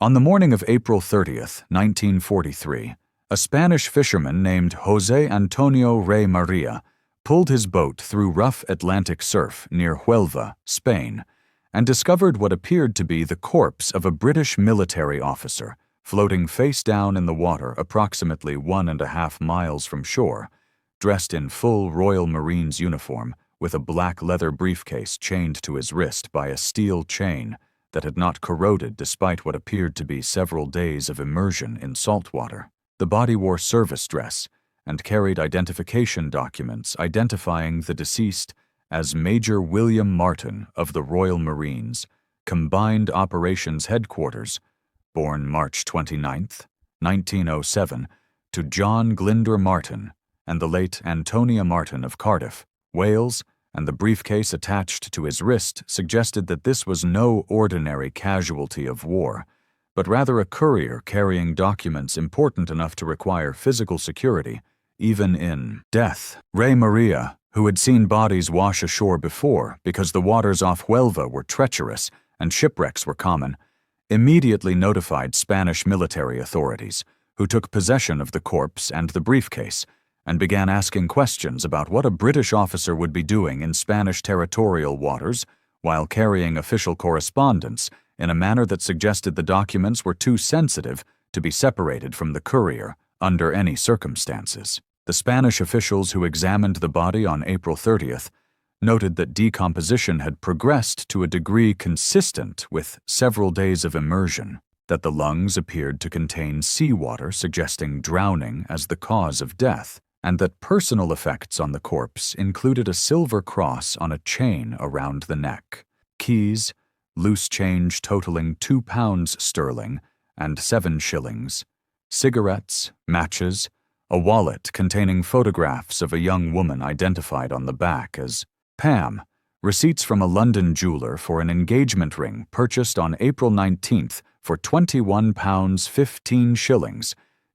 On the morning of April 30th, 1943, a Spanish fisherman named José Antonio Rey María pulled his boat through rough Atlantic surf near Huelva, Spain, and discovered what appeared to be the corpse of a British military officer floating face down in the water approximately 1.5 miles from shore, dressed in full Royal Marines uniform with a black leather briefcase chained to his wrist by a steel chain that had not corroded despite what appeared to be several days of immersion in salt water. The body wore service dress and carried identification documents identifying the deceased as Major William Martin of the Royal Marines, Combined Operations Headquarters, born March 29, 1907, to John Glyndwr Martin and the late Antonia Martin of Cardiff, Wales, and the briefcase attached to his wrist suggested that this was no ordinary casualty of war, but rather a courier carrying documents important enough to require physical security, even in death. Rey María, who had seen bodies wash ashore before because the waters off Huelva were treacherous and shipwrecks were common, immediately notified Spanish military authorities, who took possession of the corpse and the briefcase, and began asking questions about what a British officer would be doing in Spanish territorial waters while carrying official correspondence in a manner that suggested the documents were too sensitive to be separated from the courier under any circumstances. The Spanish officials who examined the body on April 30th noted that decomposition had progressed to a degree consistent with several days of immersion, that the lungs appeared to contain seawater suggesting drowning as the cause of death, and that personal effects on the corpse included a silver cross on a chain around the neck, keys, loose change totaling £2 sterling and 7 shillings, cigarettes, matches, a wallet containing photographs of a young woman identified on the back as Pam, receipts from a London jeweler for an engagement ring purchased on April 19th for £21 15 shillings,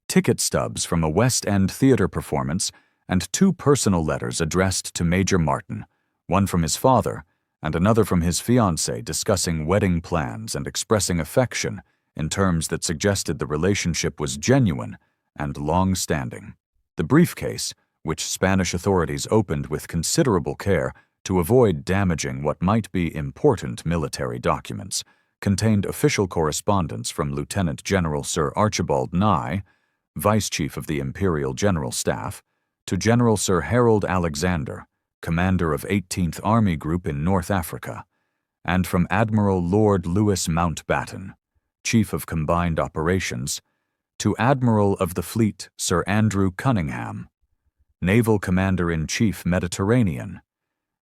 ticket stubs from a West End theatre performance, and 2 personal letters addressed to Major Martin, one from his father and another from his fiancée discussing wedding plans and expressing affection in terms that suggested the relationship was genuine and long-standing. The briefcase, which Spanish authorities opened with considerable care to avoid damaging what might be important military documents, contained official correspondence from Lieutenant General Sir Archibald Nye, Vice Chief of the Imperial General Staff, to General Sir Harold Alexander, Commander of 18th Army Group in North Africa, and from Admiral Lord Louis Mountbatten, Chief of Combined Operations, to Admiral of the Fleet Sir Andrew Cunningham, Naval Commander-in-Chief Mediterranean,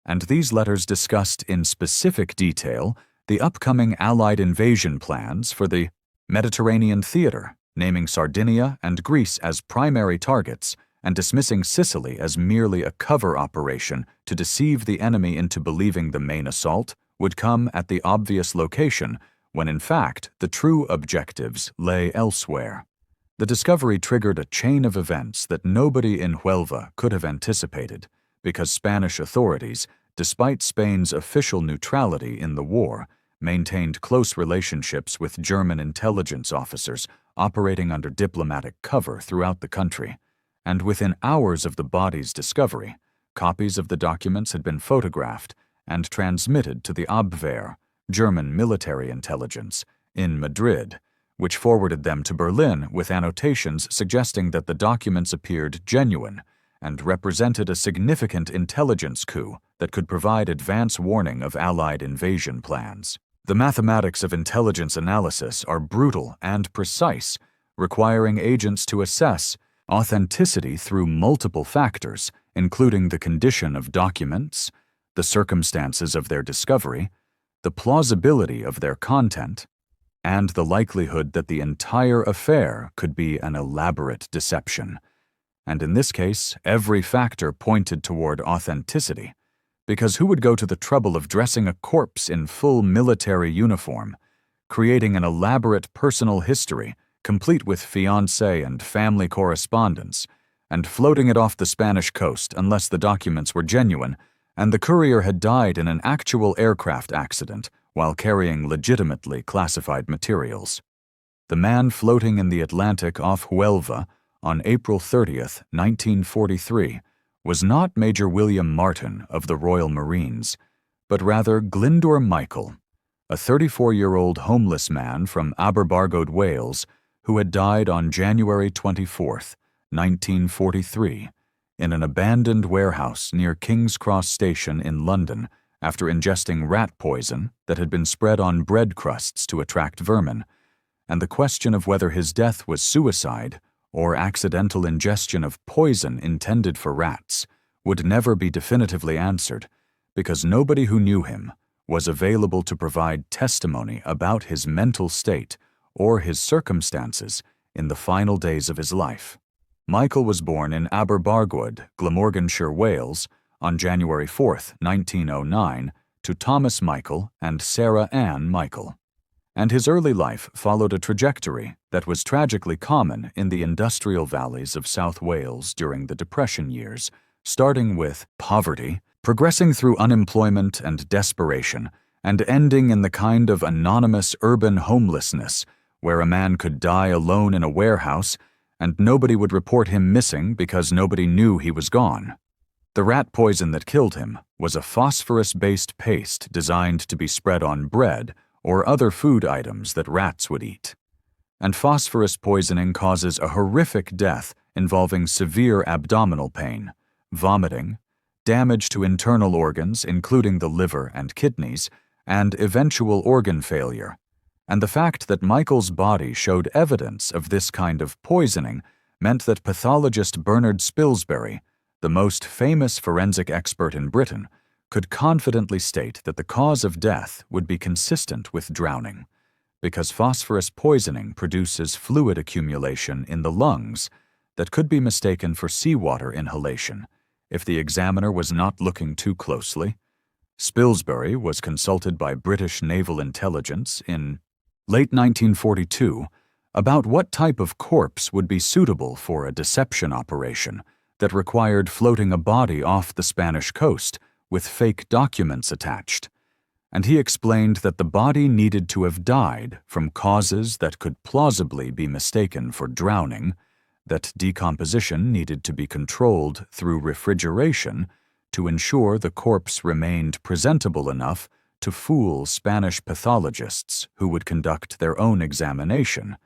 and these letters discussed in specific detail the upcoming Allied invasion plans for the Mediterranean theater, naming Sardinia and Greece as primary targets and dismissing Sicily as merely a cover operation to deceive the enemy into believing the main assault would come at the obvious location when in fact the true objectives lay elsewhere. The discovery triggered a chain of events that nobody in Huelva could have anticipated, because Spanish authorities, despite Spain's official neutrality in the war, maintained close relationships with German intelligence officers operating under diplomatic cover throughout the country, and within hours of the body's discovery, copies of the documents had been photographed and transmitted to the Abwehr, German military intelligence, in Madrid, which forwarded them to Berlin with annotations suggesting that the documents appeared genuine and represented a significant intelligence coup that could provide advance warning of Allied invasion plans. The mathematics of intelligence analysis are brutal and precise, requiring agents to assess authenticity through multiple factors, including the condition of documents, the circumstances of their discovery, the plausibility of their content, and the likelihood that the entire affair could be an elaborate deception. And in this case, every factor pointed toward authenticity, because who would go to the trouble of dressing a corpse in full military uniform, creating an elaborate personal history complete with fiancé and family correspondence, and floating it off the Spanish coast unless the documents were genuine, and the courier had died in an actual aircraft accident while carrying legitimately classified materials? the man floating in the Atlantic off Huelva on April 30th, 1943, was not Major William Martin of the Royal Marines, but rather Glyndwr Michael, a 34-year-old homeless man from Aberbargod, Wales, who had died on January 24th, 1943, in an abandoned warehouse near King's Cross Station in London after ingesting rat poison that had been spread on bread crusts to attract vermin, and the question of whether his death was suicide or accidental ingestion of poison intended for rats would never be definitively answered, because nobody who knew him was available to provide testimony about his mental state or his circumstances in the final days of his life. Michael was born in Aberbargod, Glamorganshire, Wales, on January 4, 1909, to Thomas Michael and Sarah Ann Michael. And his early life followed a trajectory that was tragically common in the industrial valleys of South Wales during the Depression years, starting with poverty, progressing through unemployment and desperation, and ending in the kind of anonymous urban homelessness where a man could die alone in a warehouse and nobody would report him missing because nobody knew he was gone. The rat poison that killed him was a phosphorus-based paste designed to be spread on bread or other food items that rats would eat. And phosphorus poisoning causes a horrific death involving severe abdominal pain, vomiting, damage to internal organs including the liver and kidneys, and eventual organ failure. And the fact that Michael's body showed evidence of this kind of poisoning meant that pathologist Bernard Spilsbury, the most famous forensic expert in Britain, could confidently state that the cause of death would be consistent with drowning, because phosphorus poisoning produces fluid accumulation in the lungs that could be mistaken for seawater inhalation if the examiner was not looking too closely. Spilsbury was consulted by British Naval Intelligence in late 1942 about what type of corpse would be suitable for a deception operation that required floating a body off the Spanish coast with fake documents attached, and he explained that the body needed to have died from causes that could plausibly be mistaken for drowning, that decomposition needed to be controlled through refrigeration to ensure the corpse remained presentable enough to fool Spanish pathologists who would conduct their own examination,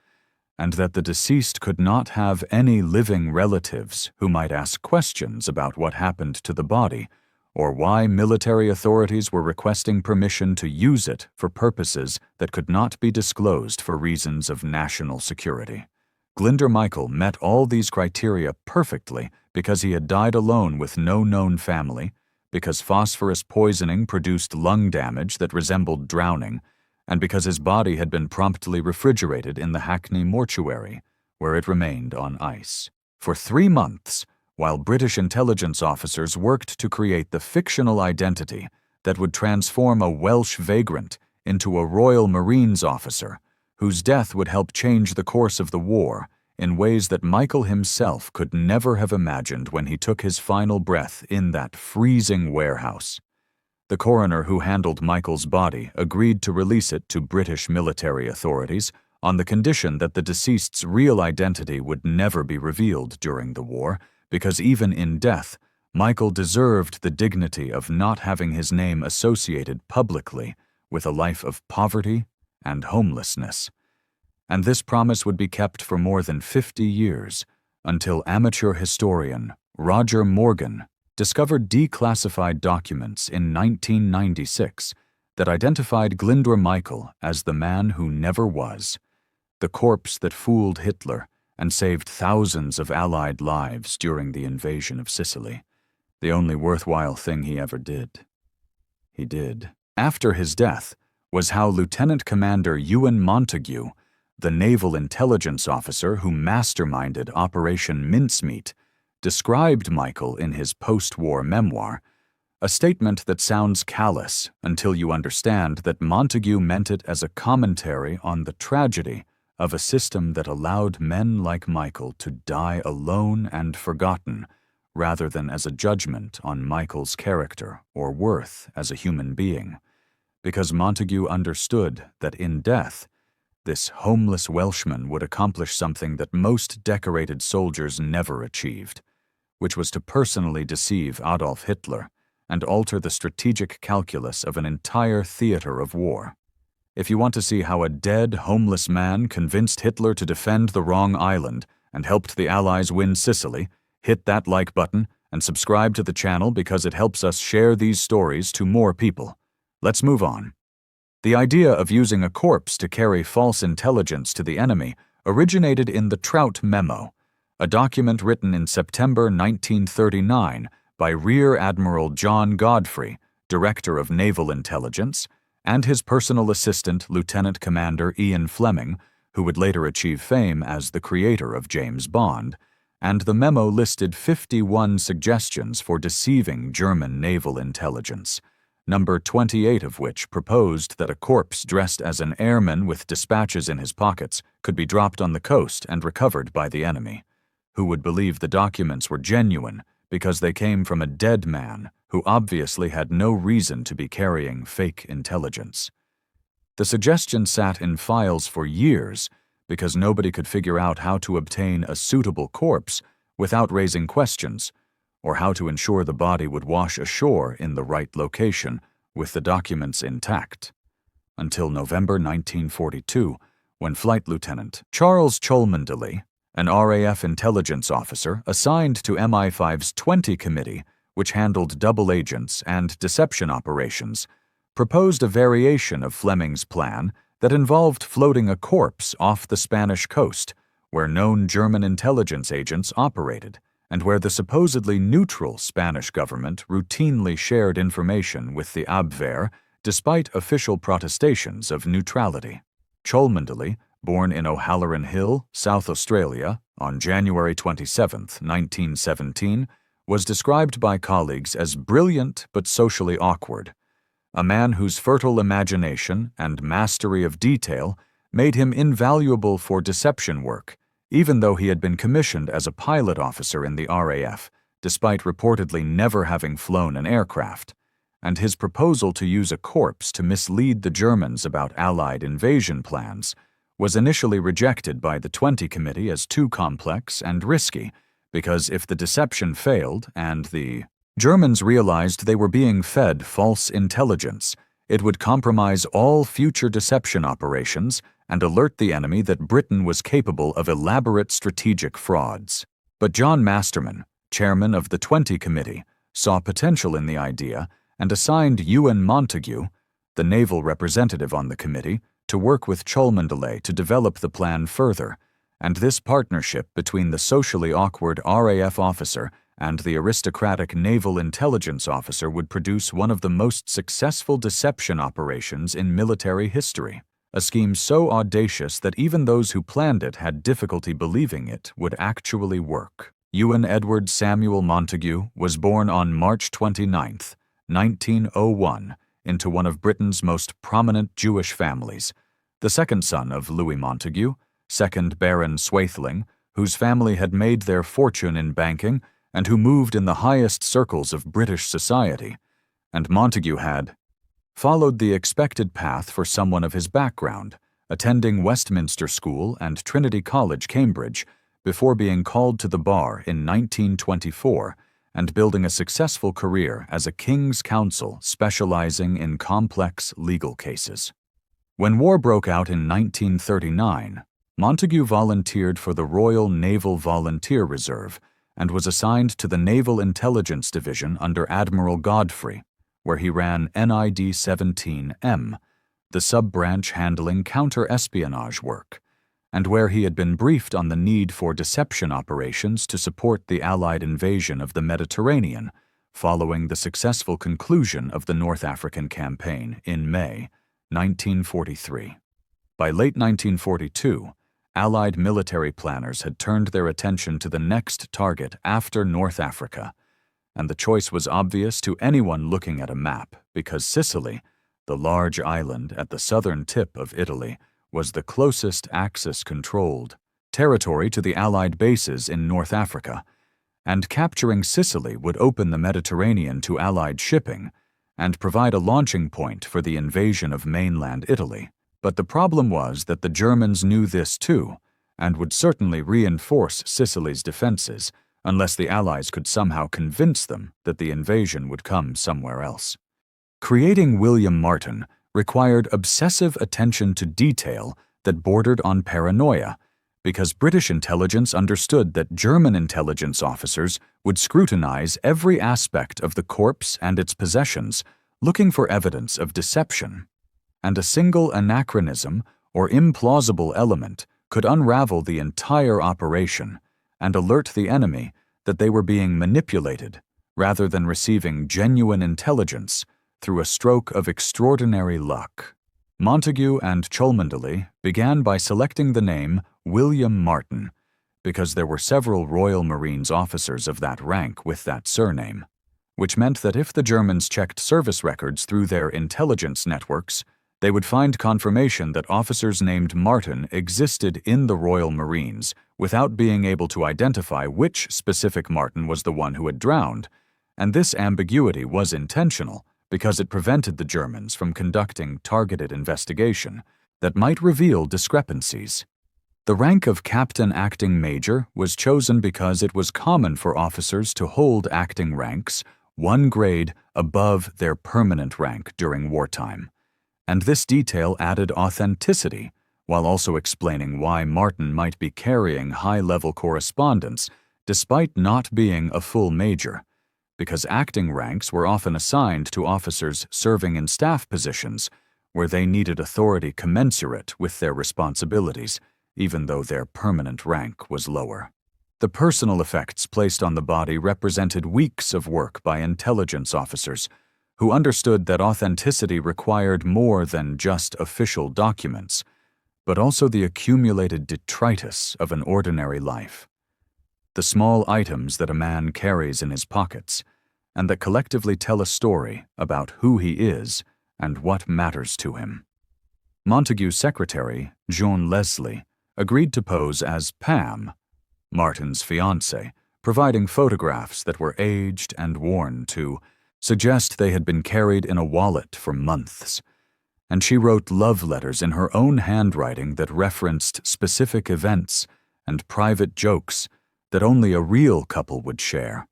and that the deceased could not have any living relatives who might ask questions about what happened to the body or why military authorities were requesting permission to use it for purposes that could not be disclosed for reasons of national security. Glyndwr Michael met all these criteria perfectly because he had died alone with no known family, because phosphorus poisoning produced lung damage that resembled drowning, and because his body had been promptly refrigerated in the Hackney mortuary, where it remained on ice for 3 months, while British intelligence officers worked to create the fictional identity that would transform a Welsh vagrant into a Royal Marines officer, whose death would help change the course of the war in ways that Michael himself could never have imagined when he took his final breath in that freezing warehouse. The coroner who handled Michael's body agreed to release it to British military authorities on the condition that the deceased's real identity would never be revealed during the war, because even in death, Michael deserved the dignity of not having his name associated publicly with a life of poverty and homelessness. And this promise would be kept for more than 50 years, until amateur historian Roger Morgan discovered declassified documents in 1996 that identified Glyndwr Michael as the man who never was, the corpse that fooled Hitler and saved thousands of Allied lives during the invasion of Sicily, the only worthwhile thing he ever did. He did. After his death was how Lieutenant Commander Ewen Montagu, the naval intelligence officer who masterminded Operation Mincemeat, described Michael in his post-war memoir, a statement that sounds callous until you understand that Montagu meant it as a commentary on the tragedy of a system that allowed men like Michael to die alone and forgotten, rather than as a judgment on Michael's character or worth as a human being, because Montagu understood that in death, This homeless Welshman would accomplish something that most decorated soldiers never achieved, which was to personally deceive Adolf Hitler and alter the strategic calculus of an entire theater of war. If you want to see how a dead, homeless man convinced Hitler to defend the wrong island and helped the Allies win Sicily, hit that like button and subscribe to the channel because it helps us share these stories to more people. Let's move on. The idea of using a corpse to carry false intelligence to the enemy originated in the Trout Memo, a document written in September 1939 by Rear Admiral John Godfrey, Director of Naval Intelligence, and his personal assistant, Lieutenant Commander Ian Fleming, who would later achieve fame as the creator of James Bond, and the memo listed 51 suggestions for deceiving German naval intelligence, number 28 of which proposed that a corpse dressed as an airman with dispatches in his pockets could be dropped on the coast and recovered by the enemy. Who would believe the documents were genuine because they came from a dead man who obviously had no reason to be carrying fake intelligence? The suggestion sat in files for years because nobody could figure out how to obtain a suitable corpse without raising questions, or how to ensure the body would wash ashore in the right location with the documents intact. Until November 1942, when Flight Lieutenant Charles Cholmondeley, an RAF intelligence officer assigned to MI5's 20 Committee, which handled double agents and deception operations, proposed a variation of Fleming's plan that involved floating a corpse off the Spanish coast, where known German intelligence agents operated, and where the supposedly neutral Spanish government routinely shared information with the Abwehr despite official protestations of neutrality. Cholmondeley, born in O'Halloran Hill, South Australia, on January 27, 1917, was described by colleagues as brilliant but socially awkward, a man whose fertile imagination and mastery of detail made him invaluable for deception work, even though he had been commissioned as a pilot officer in the RAF, despite reportedly never having flown an aircraft, and his proposal to use a corpse to mislead the Germans about Allied invasion plans was initially rejected by the 20 Committee as too complex and risky, because if the deception failed and the Germans realized they were being fed false intelligence, it would compromise all future deception operations and alert the enemy that Britain was capable of elaborate strategic frauds. But John Masterman, chairman of the 20 Committee, saw potential in the idea and assigned Ewen Montagu, the naval representative on the committee, to work with Cholmondeley to develop the plan further, and this partnership between the socially awkward RAF officer and the aristocratic naval intelligence officer would produce one of the most successful deception operations in military history, a scheme so audacious that even those who planned it had difficulty believing it would actually work. Ewen Edward Samuel Montagu was born on March 29, 1901, into one of Britain's most prominent Jewish families, the second son of Louis Montagu, 2nd Baron Swaithling, whose family had made their fortune in banking and who moved in the highest circles of British society, and Montagu had followed the expected path for someone of his background, attending Westminster School and Trinity College, Cambridge, before being called to the bar in 1924 and building a successful career as a King's Counsel specializing in complex legal cases. When war broke out in 1939, Montagu volunteered for the Royal Naval Volunteer Reserve and was assigned to the Naval Intelligence Division under Admiral Godfrey, where he ran NID-17M, the sub-branch handling counter-espionage work, and where he had been briefed on the need for deception operations to support the Allied invasion of the Mediterranean, following the successful conclusion of the North African Campaign in May 1943. By late 1942, Allied military planners had turned their attention to the next target after North Africa, and the choice was obvious to anyone looking at a map because Sicily, the large island at the southern tip of Italy, was the closest Axis-controlled territory to the Allied bases in North Africa, and capturing Sicily would open the Mediterranean to Allied shipping and provide a launching point for the invasion of mainland Italy. But the problem was that the Germans knew this too, and would certainly reinforce Sicily's defenses unless the Allies could somehow convince them that the invasion would come somewhere else. Creating William Martin required obsessive attention to detail that bordered on paranoia, because British intelligence understood that German intelligence officers would scrutinize every aspect of the corpse and its possessions, looking for evidence of deception. And a single anachronism or implausible element could unravel the entire operation and alert the enemy that they were being manipulated rather than receiving genuine intelligence through a stroke of extraordinary luck. Montagu and Cholmondeley began by selecting the name William Martin because there were several Royal Marines officers of that rank with that surname, which meant that if the Germans checked service records through their intelligence networks, they would find confirmation that officers named Martin existed in the Royal Marines without being able to identify which specific Martin was the one who had drowned, and this ambiguity was intentional because it prevented the Germans from conducting targeted investigation that might reveal discrepancies. The rank of Captain Acting Major was chosen because it was common for officers to hold acting ranks one grade above their permanent rank during wartime, and this detail added authenticity while also explaining why Martin might be carrying high-level correspondence despite not being a full major, because acting ranks were often assigned to officers serving in staff positions where they needed authority commensurate with their responsibilities, even though their permanent rank was lower. The personal effects placed on the body represented weeks of work by intelligence officers who understood that authenticity required more than just official documents, but also the accumulated detritus of an ordinary life. The small items that a man carries in his pockets, and that collectively tell a story about who he is and what matters to him. Montagu's secretary, Jean Leslie, agreed to pose as Pam, Martin's fiancée, providing photographs that were aged and worn to suggest they had been carried in a wallet for months, and she wrote love letters in her own handwriting that referenced specific events and private jokes that only a real couple would share,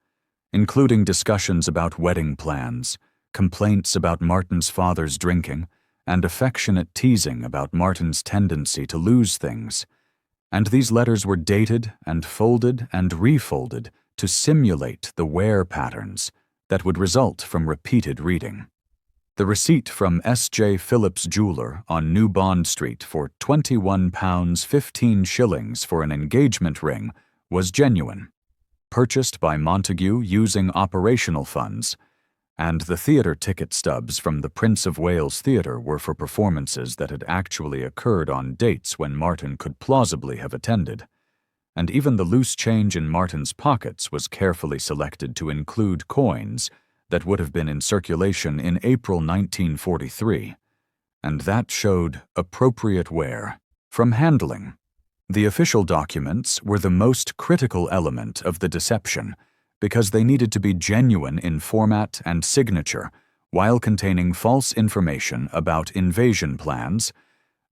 including discussions about wedding plans, complaints about Martin's father's drinking, and affectionate teasing about Martin's tendency to lose things. And these letters were dated and folded and refolded to simulate the wear patterns that would result from repeated reading. The receipt from S.J. Phillips jeweler on New Bond Street for £21 15 shillings for an engagement ring was genuine, purchased by Montagu using operational funds, and the theatre ticket stubs from the Prince of Wales Theatre were for performances that had actually occurred on dates when Martin could plausibly have attended, and even the loose change in Martin's pockets was carefully selected to include coins that would have been in circulation in April 1943, and that showed appropriate wear from handling. The official documents were the most critical element of the deception because they needed to be genuine in format and signature while containing false information about invasion plans,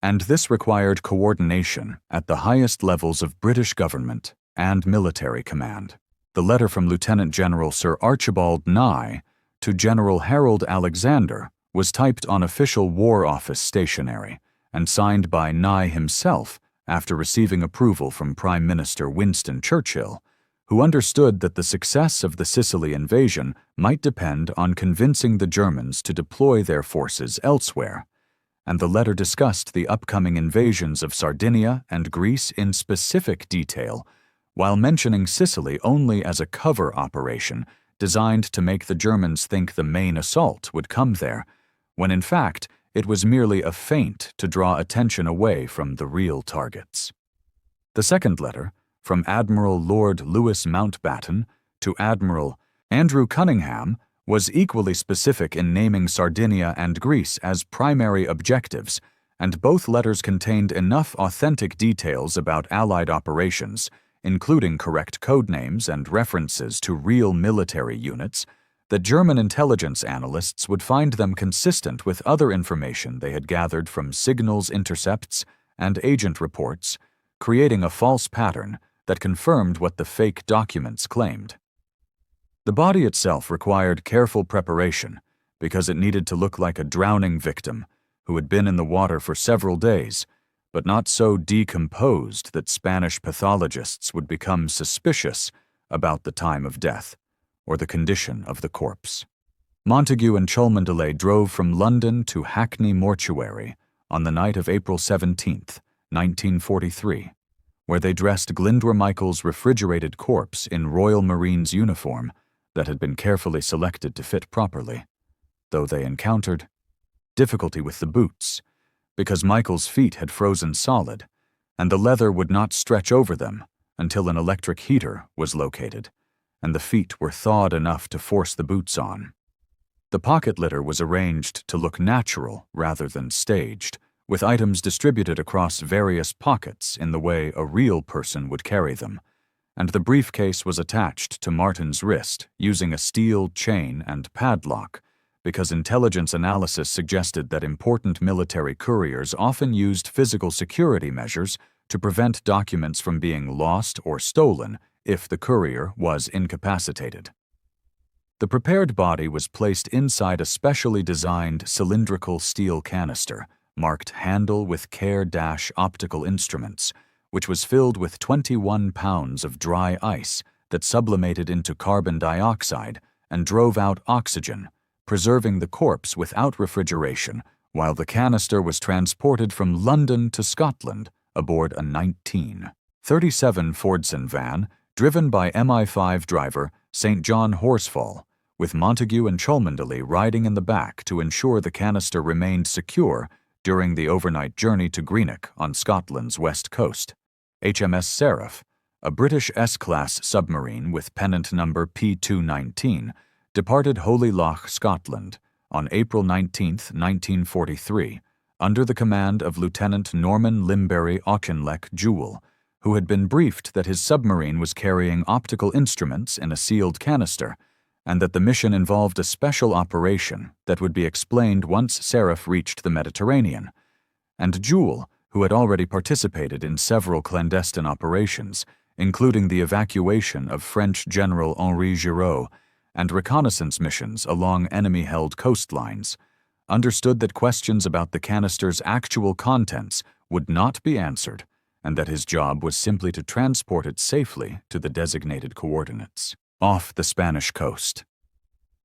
and this required coordination at the highest levels of British government and military command. The letter from Lieutenant General Sir Archibald Nye to General Harold Alexander was typed on official War Office stationery and signed by Nye himself after receiving approval from Prime Minister Winston Churchill, who understood that the success of the Sicily invasion might depend on convincing the Germans to deploy their forces elsewhere, and the letter discussed the upcoming invasions of Sardinia and Greece in specific detail, while mentioning Sicily only as a cover operation designed to make the Germans think the main assault would come there, when in fact it was merely a feint to draw attention away from the real targets. The second letter, from Admiral Lord Louis Mountbatten to Admiral Andrew Cunningham, was equally specific in naming Sardinia and Greece as primary objectives, and both letters contained enough authentic details about Allied operations, including correct code names and references to real military units, that German intelligence analysts would find them consistent with other information they had gathered from signals intercepts and agent reports, creating a false pattern that confirmed what the fake documents claimed. The body itself required careful preparation because it needed to look like a drowning victim who had been in the water for several days, but not so decomposed that Spanish pathologists would become suspicious about the time of death or the condition of the corpse. Montagu and Cholmondeley drove from London to Hackney Mortuary on the night of April 17, 1943, where they dressed Glyndwr Michael's refrigerated corpse in Royal Marines uniform that had been carefully selected to fit properly, though they encountered difficulty with the boots, because Michael's feet had frozen solid, and the leather would not stretch over them until an electric heater was located, and the feet were thawed enough to force the boots on. The pocket litter was arranged to look natural rather than staged, with items distributed across various pockets in the way a real person would carry them, and the briefcase was attached to Martin's wrist using a steel chain and padlock, because intelligence analysis suggested that important military couriers often used physical security measures to prevent documents from being lost or stolen if the courier was incapacitated. The prepared body was placed inside a specially designed cylindrical steel canister marked Handle with Care - Optical Instruments, which was filled with 21 pounds of dry ice that sublimated into carbon dioxide and drove out oxygen, preserving the corpse without refrigeration while the canister was transported from London to Scotland aboard a 1937 Fordson van driven by MI5 driver St. John Horsfall, with Montagu and Cholmondeley riding in the back to ensure the canister remained secure during the overnight journey to Greenock on Scotland's west coast. HMS Seraph, a British S-class submarine with pennant number P219, departed Holy Loch, Scotland, on April 19, 1943, under the command of Lieutenant Norman Limbury Auchinleck Jewell, who had been briefed that his submarine was carrying optical instruments in a sealed canister, and that the mission involved a special operation that would be explained once Seraph reached the Mediterranean. And Jewell, who had already participated in several clandestine operations, including the evacuation of French General Henri Giraud and reconnaissance missions along enemy-held coastlines, understood that questions about the canister's actual contents would not be answered, and that his job was simply to transport it safely to the designated coordinates, off the Spanish coast.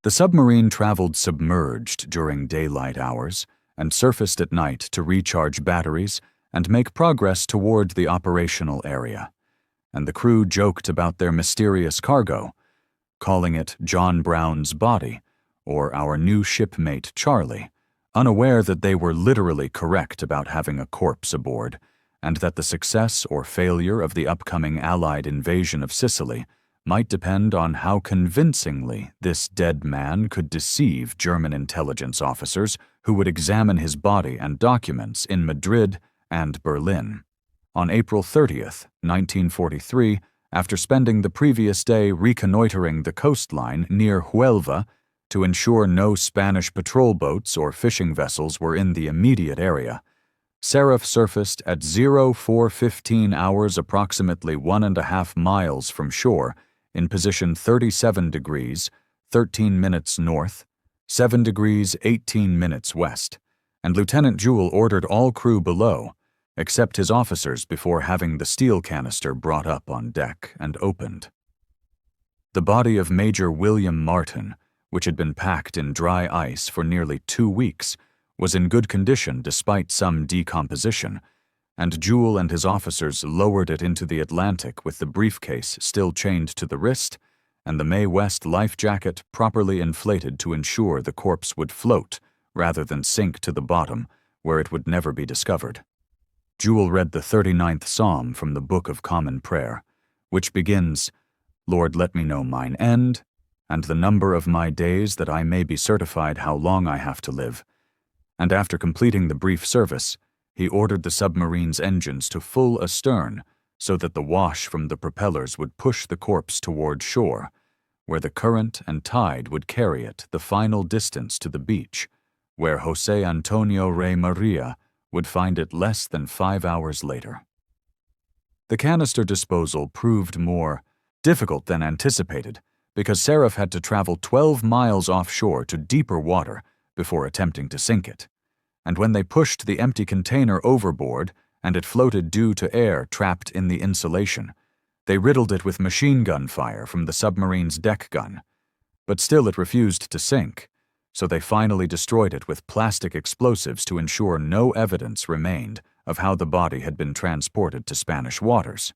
The submarine traveled submerged during daylight hours and surfaced at night to recharge batteries and make progress toward the operational area, and the crew joked about their mysterious cargo, calling it John Brown's body, or our new shipmate Charlie, unaware that they were literally correct about having a corpse aboard, and that the success or failure of the upcoming Allied invasion of Sicily might depend on how convincingly this dead man could deceive German intelligence officers who would examine his body and documents in Madrid and Berlin. On April 30, 1943, after spending the previous day reconnoitering the coastline near Huelva to ensure no Spanish patrol boats or fishing vessels were in the immediate area, Seraph surfaced at 0415 hours approximately 1.5 miles from shore in position 37 degrees, 13 minutes north, 7 degrees, 18 minutes west, and Lieutenant Jewell ordered all crew below, except his officers, before having the steel canister brought up on deck and opened. The body of Major William Martin, which had been packed in dry ice for nearly 2 weeks, was in good condition despite some decomposition, and Jewell and his officers lowered it into the Atlantic with the briefcase still chained to the wrist and the Mae West life jacket properly inflated to ensure the corpse would float rather than sink to the bottom, where it would never be discovered. Jewell read the 39th Psalm from the Book of Common Prayer, which begins, "Lord, let me know mine end, and the number of my days, that I may be certified how long I have to live." And after completing the brief service, he ordered the submarine's engines to full astern so that the wash from the propellers would push the corpse toward shore, where the current and tide would carry it the final distance to the beach, where José Antonio Rey Maria would find it less than 5 hours later. The canister disposal proved more difficult than anticipated because Seraph had to travel 12 miles offshore to deeper water before attempting to sink it, and when they pushed the empty container overboard and it floated due to air trapped in the insulation, they riddled it with machine gun fire from the submarine's deck gun. But still it refused to sink, so they finally destroyed it with plastic explosives to ensure no evidence remained of how the body had been transported to Spanish waters.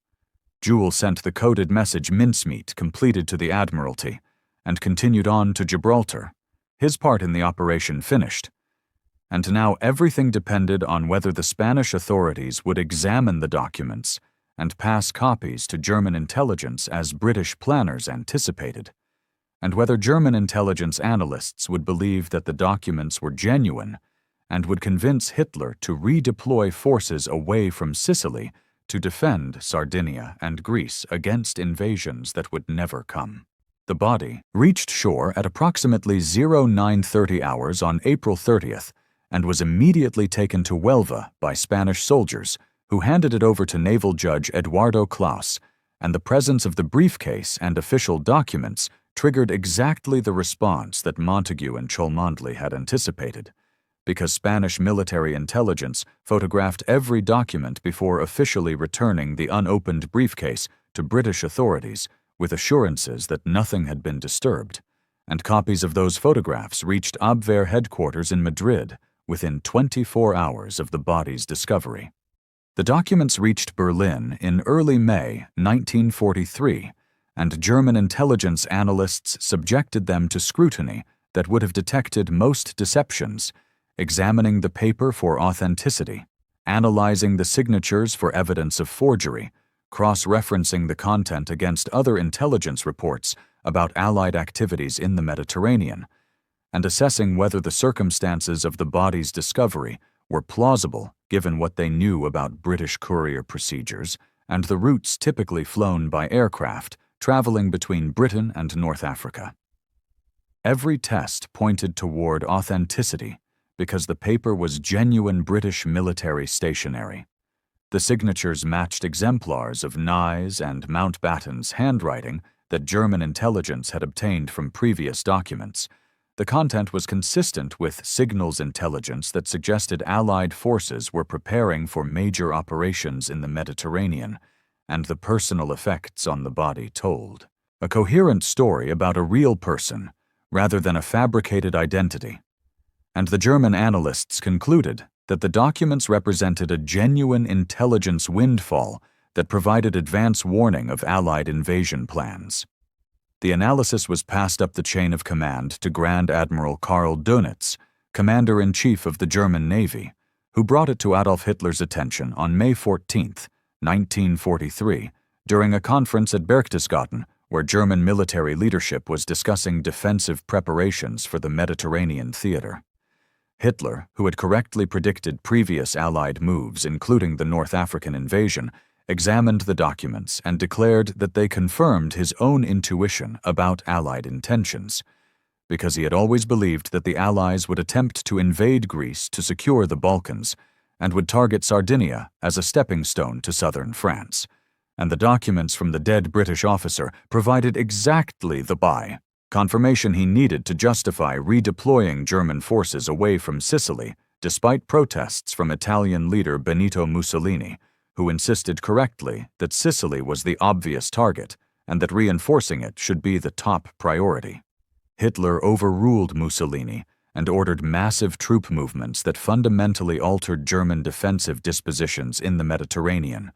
Jewel sent the coded message Mincemeat completed to the Admiralty and continued on to Gibraltar, his part in the operation finished. And now everything depended on whether the Spanish authorities would examine the documents and pass copies to German intelligence as British planners anticipated, and whether German intelligence analysts would believe that the documents were genuine and would convince Hitler to redeploy forces away from Sicily to defend Sardinia and Greece against invasions that would never come. The body reached shore at approximately 0930 hours on April 30th and was immediately taken to Huelva by Spanish soldiers, who handed it over to Naval Judge Eduardo Claus, and the presence of the briefcase and official documents triggered exactly the response that Montagu and Cholmondeley had anticipated, because Spanish military intelligence photographed every document before officially returning the unopened briefcase to British authorities with assurances that nothing had been disturbed, and copies of those photographs reached Abwehr headquarters in Madrid within 24 hours of the body's discovery. The documents reached Berlin in early May 1943, and German intelligence analysts subjected them to scrutiny that would have detected most deceptions, examining the paper for authenticity, analyzing the signatures for evidence of forgery, cross-referencing the content against other intelligence reports about Allied activities in the Mediterranean, and assessing whether the circumstances of the body's discovery were plausible given what they knew about British courier procedures and the routes typically flown by aircraft traveling between Britain and North Africa. Every test pointed toward authenticity because the paper was genuine British military stationery. The signatures matched exemplars of Nye's and Mountbatten's handwriting that German intelligence had obtained from previous documents. The content was consistent with signals intelligence that suggested Allied forces were preparing for major operations in the Mediterranean, and the personal effects on the body told a coherent story about a real person rather than a fabricated identity. And the German analysts concluded that the documents represented a genuine intelligence windfall that provided advance warning of Allied invasion plans. The analysis was passed up the chain of command to Grand Admiral Karl Dönitz, Commander-in-Chief of the German Navy, who brought it to Adolf Hitler's attention on May 14, 1943, during a conference at Berchtesgaden where German military leadership was discussing defensive preparations for the Mediterranean theater. Hitler, who had correctly predicted previous Allied moves, including the North African invasion, examined the documents and declared that they confirmed his own intuition about Allied intentions, because he had always believed that the Allies would attempt to invade Greece to secure the Balkans and would target Sardinia as a stepping stone to southern France, and the documents from the dead British officer provided exactly the confirmation he needed to justify redeploying German forces away from Sicily, despite protests from Italian leader Benito Mussolini, who insisted correctly that Sicily was the obvious target and that reinforcing it should be the top priority. Hitler overruled Mussolini and ordered massive troop movements that fundamentally altered German defensive dispositions in the Mediterranean,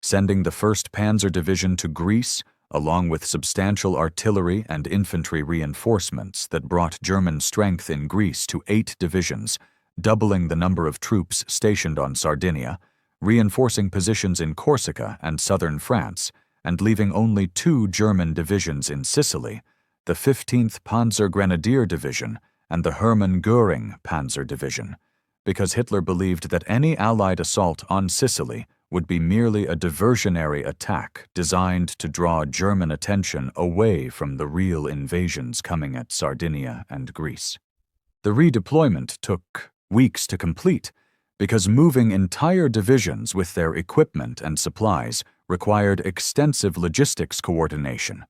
sending the 1st Panzer Division to Greece along with substantial artillery and infantry reinforcements that brought German strength in Greece to 8 divisions, doubling the number of troops stationed on Sardinia, reinforcing positions in Corsica and southern France, and leaving only 2 German divisions in Sicily, the 15th Panzer Grenadier Division and the Hermann Göring Panzer Division, because Hitler believed that any Allied assault on Sicily would be merely a diversionary attack designed to draw German attention away from the real invasions coming at Sardinia and Greece. The redeployment took weeks to complete because moving entire divisions with their equipment and supplies required extensive logistics coordination,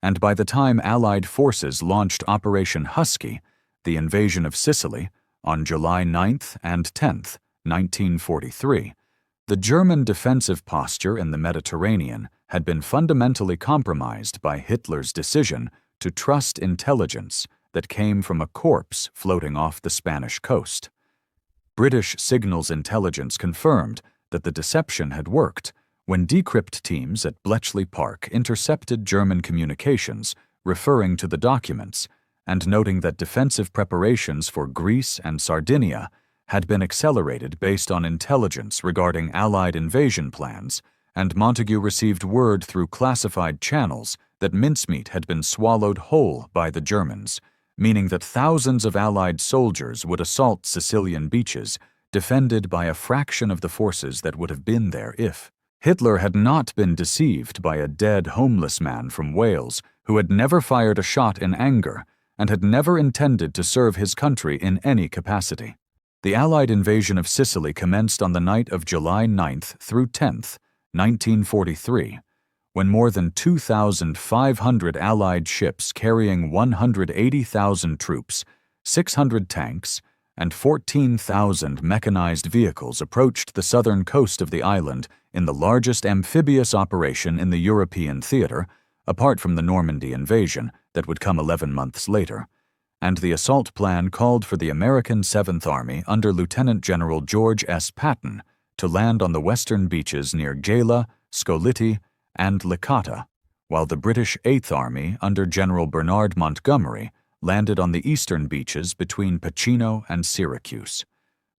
and by the time Allied forces launched Operation Husky, the invasion of Sicily, on July 9th and 10th, 1943, the German defensive posture in the Mediterranean had been fundamentally compromised by Hitler's decision to trust intelligence that came from a corpse floating off the Spanish coast. British signals intelligence confirmed that the deception had worked when decrypt teams at Bletchley Park intercepted German communications referring to the documents and noting that defensive preparations for Greece and Sardinia had been accelerated based on intelligence regarding Allied invasion plans, and Montagu received word through classified channels that mincemeat had been swallowed whole by the Germans, meaning that thousands of Allied soldiers would assault Sicilian beaches, defended by a fraction of the forces that would have been there if Hitler had not been deceived by a dead homeless man from Wales who had never fired a shot in anger and had never intended to serve his country in any capacity. The Allied invasion of Sicily commenced on the night of July 9th through 10th, 1943, when more than 2,500 Allied ships carrying 180,000 troops, 600 tanks, and 14,000 mechanized vehicles approached the southern coast of the island in the largest amphibious operation in the European theater, apart from the Normandy invasion that would come 11 months later, and the assault plan called for the American 7th Army under Lieutenant General George S. Patton to land on the western beaches near Gela, Scoliti, and Licata, while the British 8th Army under General Bernard Montgomery landed on the eastern beaches between Pachino and Syracuse.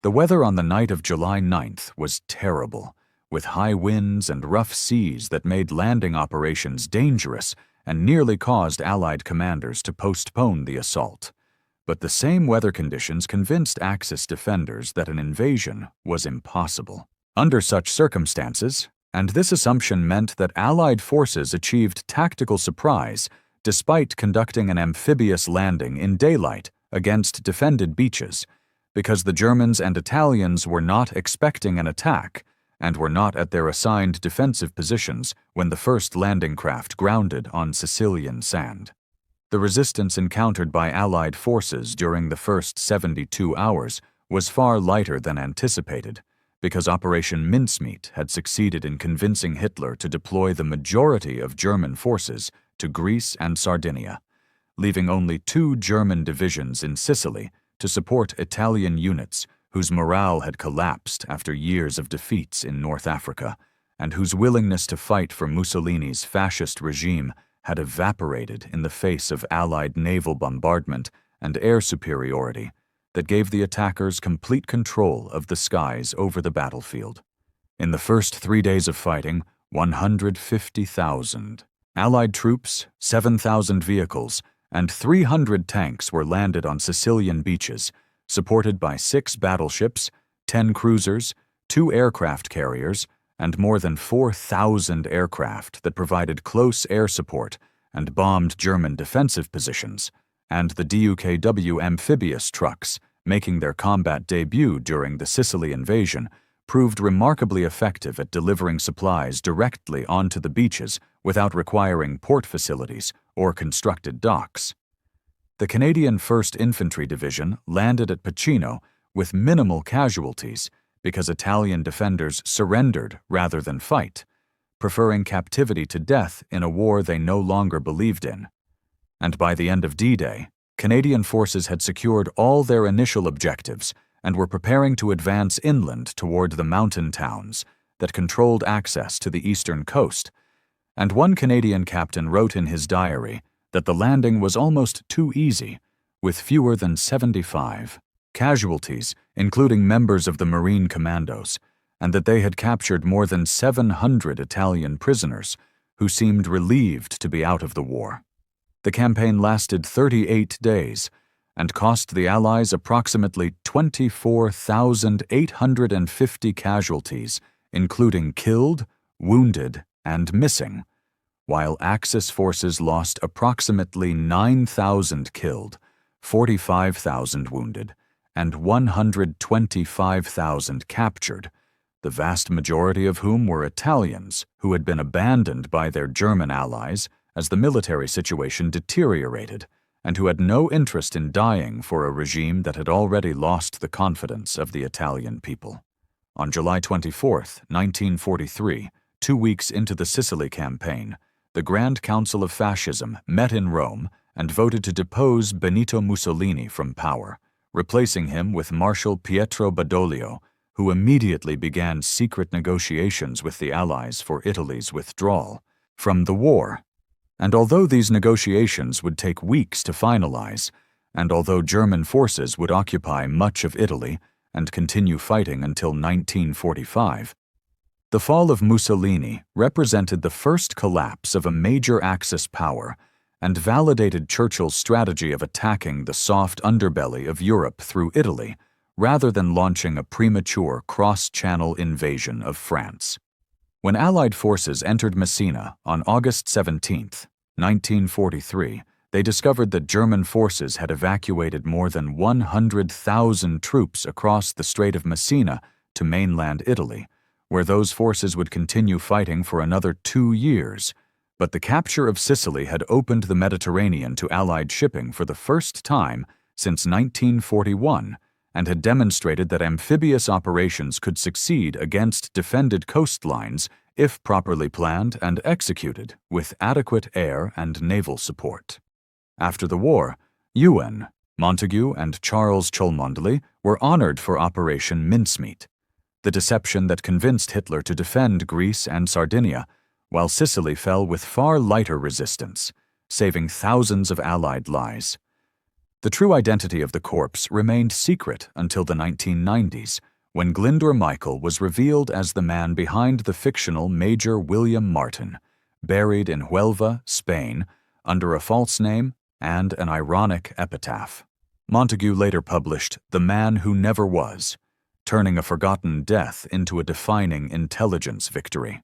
The weather on the night of July 9th was terrible, with high winds and rough seas that made landing operations dangerous and nearly caused Allied commanders to postpone the assault. But the same weather conditions convinced Axis defenders that an invasion was impossible. Under such circumstances, and this assumption meant that Allied forces achieved tactical surprise despite conducting an amphibious landing in daylight against defended beaches, because the Germans and Italians were not expecting an attack and were not at their assigned defensive positions when the first landing craft grounded on Sicilian sand. The resistance encountered by Allied forces during the first 72 hours was far lighter than anticipated, because Operation Mincemeat had succeeded in convincing Hitler to deploy the majority of German forces to Greece and Sardinia, leaving only 2 German divisions in Sicily to support Italian units whose morale had collapsed after years of defeats in North Africa, and whose willingness to fight for Mussolini's fascist regime had evaporated in the face of Allied naval bombardment and air superiority that gave the attackers complete control of the skies over the battlefield. In the first 3 days of fighting, 150,000 Allied troops, 7,000 vehicles, and 300 tanks were landed on Sicilian beaches, supported by 6 battleships, 10 cruisers, 2 aircraft carriers, and more than 4,000 aircraft that provided close air support and bombed German defensive positions, and the WWII amphibious trucks, making their combat debut during the Sicily invasion, proved remarkably effective at delivering supplies directly onto the beaches without requiring port facilities or constructed docks. The Canadian 1st Infantry Division landed at Pachino with minimal casualties because Italian defenders surrendered rather than fight, preferring captivity to death in a war they no longer believed in. And by the end of D-Day, Canadian forces had secured all their initial objectives and were preparing to advance inland toward the mountain towns that controlled access to the eastern coast, and one Canadian captain wrote in his diary that the landing was almost too easy, with fewer than 75 casualties, including members of the Marine Commandos, and that they had captured more than 700 Italian prisoners who seemed relieved to be out of the war. The campaign lasted 38 days and cost the Allies approximately 24,850 casualties including killed, wounded, and missing, while Axis forces lost approximately 9,000 killed, 45,000 wounded, and 125,000 captured, the vast majority of whom were Italians who had been abandoned by their German allies as the military situation deteriorated, and who had no interest in dying for a regime that had already lost the confidence of the Italian people. On July 24, 1943, 2 weeks into the Sicily campaign, the Grand Council of Fascism met in Rome and voted to depose Benito Mussolini from power, replacing him with Marshal Pietro Badoglio, who immediately began secret negotiations with the Allies for Italy's withdrawal from the war. And although these negotiations would take weeks to finalize, and although German forces would occupy much of Italy and continue fighting until 1945, the fall of Mussolini represented the first collapse of a major Axis power and validated Churchill's strategy of attacking the soft underbelly of Europe through Italy, rather than launching a premature cross-channel invasion of France. When Allied forces entered Messina on August 17, 1943, they discovered that German forces had evacuated more than 100,000 troops across the Strait of Messina to mainland Italy, where those forces would continue fighting for another 2 years. But the capture of Sicily had opened the Mediterranean to Allied shipping for the first time since 1941, and had demonstrated that amphibious operations could succeed against defended coastlines if properly planned and executed with adequate air and naval support. After the war, Ewen, Montagu, and Charles Cholmondeley were honored for Operation Mincemeat, the deception that convinced Hitler to defend Greece and Sardinia, while Sicily fell with far lighter resistance, saving thousands of Allied lives. The true identity of the corpse remained secret until the 1990s, when Glyndwr Michael was revealed as the man behind the fictional Major William Martin, buried in Huelva, Spain, under a false name and an ironic epitaph. Montagu later published The Man Who Never Was, turning a forgotten death into a defining intelligence victory.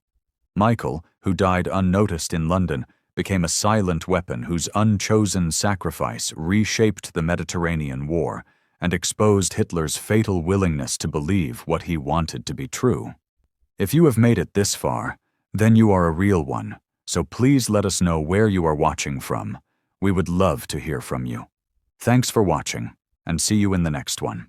Michael, who died unnoticed in London, became a silent weapon whose unchosen sacrifice reshaped the Mediterranean War and exposed Hitler's fatal willingness to believe what he wanted to be true. If you have made it this far, then you are a real one, so please let us know where you are watching from. We would love to hear from you. Thanks for watching, and see you in the next one.